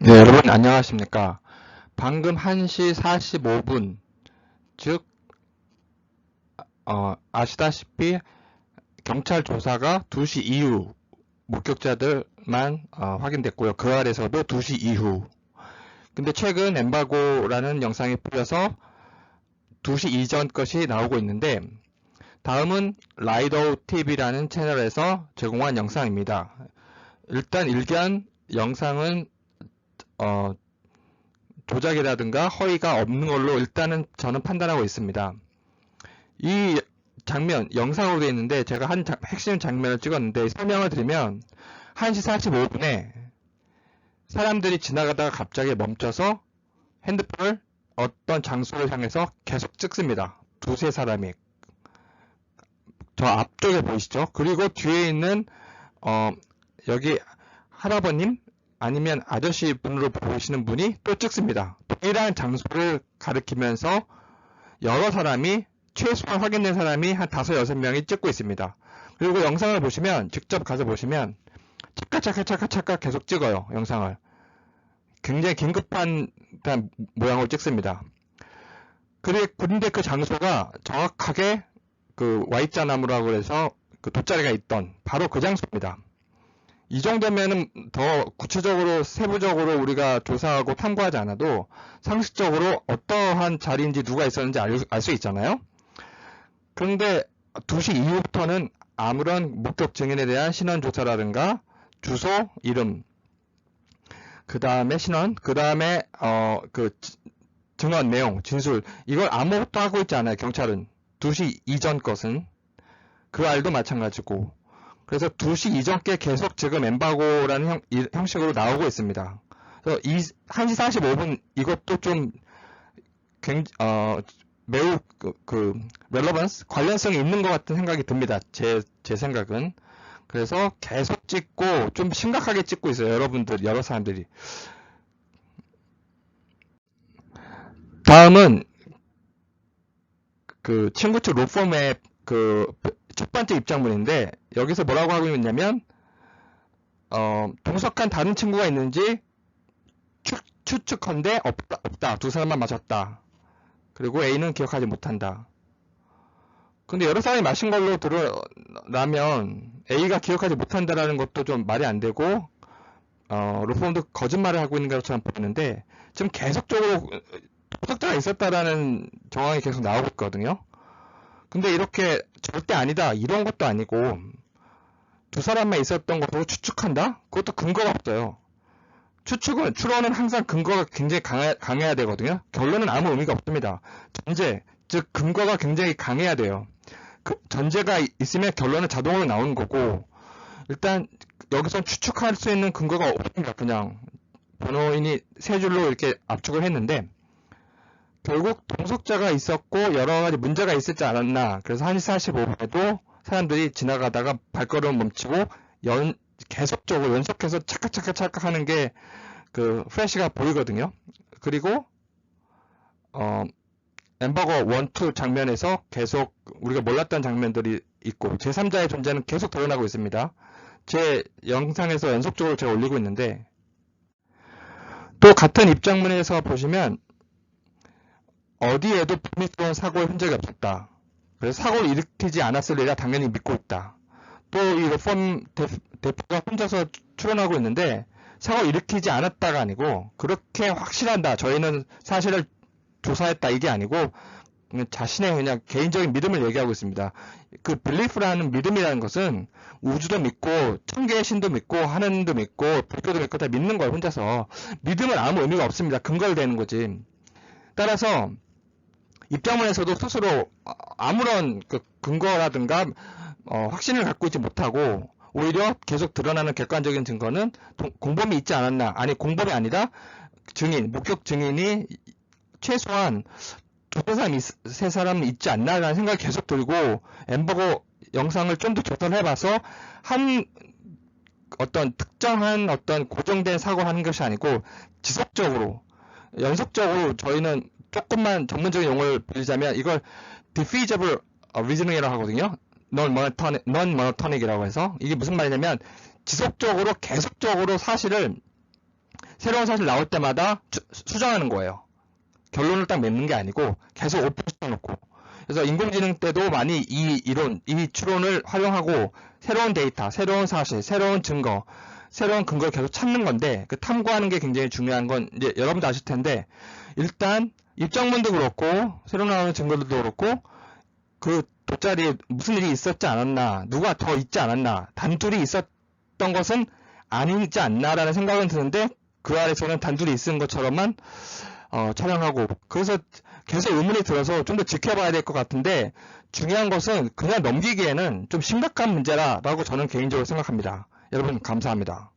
네, 여러분 안녕하십니까. 방금 1시 45분, 즉 아시다시피 경찰 조사가 2시 이후 목격자들만 확인됐고요. 그 아래서도 2시 이후. 근데 최근 엠바고라는 영상이 풀려서 2시 이전 것이 나오고 있는데, 다음은 라이더 TV라는 채널에서 제공한 영상입니다. 일단 일견 영상은 어, 조작이라든가 허위가 없는 걸로 일단은 저는 판단하고 있습니다. 이 장면, 영상으로 되어 있는데 제가 핵심 장면을 찍었는데 설명을 드리면 1시 45분에 사람들이 지나가다가 갑자기 멈춰서 핸드폰을 어떤 장소를 향해서 계속 찍습니다. 두세 사람이. 저 앞쪽에 보이시죠? 그리고 뒤에 있는 여기 할아버님 아니면 아저씨 분으로 보시는 분이 또 찍습니다. 동일한 장소를 가리키면서 여러 사람이 최소한 확인된 사람이 한 5-6명이 찍고 있습니다. 그리고 영상을 보시면 직접 가서 보시면 착각 계속 찍어요. 영상을. 굉장히 긴급한 모양으로 찍습니다. 그런데 그 장소가 정확하게 그 Y자 나무라고 해서 그 돗자리가 있던 바로 그 장소입니다. 이 정도면은 더 구체적으로 세부적으로 우리가 조사하고 탐구하지 않아도 상식적으로 어떠한 자리인지 누가 있었는지 알 수 있잖아요. 그런데 2시 이후부터는 아무런 목격 증인에 대한 신원 조사라든가 주소, 이름, 그 다음에 신원, 그 다음에 그 증언 내용, 진술 이걸 아무것도 하고 있지 않아요. 경찰은 2시 이전 것은 그 알도 마찬가지고 그래서 2시 이전 게 계속 지금 엠바고라는 형식으로 나오고 있습니다. 그래서 1시 45분 이것도 좀 매우 relevance, 관련성이 있는 것 같은 생각이 듭니다. 제 생각은. 그래서 계속 찍고 좀 심각하게 찍고 있어요. 여러분들, 여러 사람들이. 다음은 그 친구 측 로펌의 그 첫 번째 입장문인데 여기서 뭐라고 하고 있냐면 동석한 다른 친구가 있는지 추측컨대 없다. 두 사람만 맞았다. 그리고 A는 기억하지 못한다. 근데 여러 사람이 마신 걸로 드러나면 A가 기억하지 못한다라는 것도 좀 말이 안 되고 로펌도 거짓말을 하고 있는 것처럼 보이는데 지금 계속적으로 도덕자가 있었다라는 정황이 계속 나오고 있거든요. 근데 이렇게 절대 아니다 이런 것도 아니고 두 사람만 있었던 것으로 추측한다? 그것도 근거가 없어요. 추론은 항상 근거가 굉장히 강해야 되거든요. 결론은 아무 의미가 없습니다. 전제, 즉 근거가 굉장히 강해야 돼요. 그 전제가 있으면 결론은 자동으로 나오는 거고 일단 여기서 추측할 수 있는 근거가 없습니다. 그냥 변호인이 세 줄로 이렇게 압축을 했는데 결국 동석자가 있었고 여러 가지 문제가 있었지 않았나. 그래서 1시 45분에도 사람들이 지나가다가 발걸음 멈추고 계속적으로 연속해서 착각 하는 게 그 프레시가 보이거든요. 그리고 엠버거 1, 2 장면에서 계속 우리가 몰랐던 장면들이 있고 제3자의 존재는 계속 드러나고 있습니다. 제 영상에서 연속적으로 제가 올리고 있는데 또 같은 입장문에서 보시면 어디에도 불미스러운 사고의 흔적이 없었다. 그래서 사고를 일으키지 않았으리라 당연히 믿고 있다. 또 이 로펌 대표가 혼자서 출연하고 있는데 사고를 일으키지 않았다가 아니고 그렇게 확실한다. 저희는 사실을 조사했다. 이게 아니고 자신의 그냥 개인적인 믿음을 얘기하고 있습니다. 그 belief라는 믿음이라는 것은 우주도 믿고 천개의 신도 믿고 하나님도 믿고 불교도 믿고 다 믿는 거예요. 혼자서. 믿음은 아무 의미가 없습니다. 근거를 대는 거지. 따라서 입장문에서도 스스로 아무런 그 근거라든가 확신을 갖고 있지 못하고 오히려 계속 드러나는 객관적인 증거는 공범이 있지 않았나. 아니 공범이 아니다. 목격 증인이 최소한 두세 사람, 세 사람 있지 않나라는 생각이 계속 들고 엠버거 영상을 좀 더 조사를 해봐서 한 어떤 특정한 어떤 고정된 사고를 하는 것이 아니고 지속적으로 연속적으로 저희는 조금만 전문적인 용어를 빌리자면 이걸 diffeasible reasoning이라고 하거든요. non-monotonic이라고 해서 이게 무슨 말이냐면 지속적으로 계속적으로 사실을 새로운 사실 나올 때마다 수정하는 거예요. 결론을 딱 맺는 게 아니고 계속 오픈시켜놓고. 그래서 인공지능 때도 많이 이 이론, 이 추론을 활용하고 새로운 데이터, 새로운 사실, 새로운 증거, 새로운 근거를 계속 찾는 건데, 그 탐구하는 게 굉장히 중요한 건 이제 여러분도 아실 텐데, 일단 입장문도 그렇고 새로 나오는 증거들도 그렇고 그 돗자리에 무슨 일이 있었지 않았나, 누가 더 있지 않았나, 단둘이 있었던 것은 아니지 않나라는 생각은 드는데, 그 아래서는 단둘이 있은 것처럼만 촬영하고, 그래서 계속 의문이 들어서 좀 더 지켜봐야 될 것 같은데, 중요한 것은 그냥 넘기기에는 좀 심각한 문제라고 저는 개인적으로 생각합니다. 여러분 감사합니다.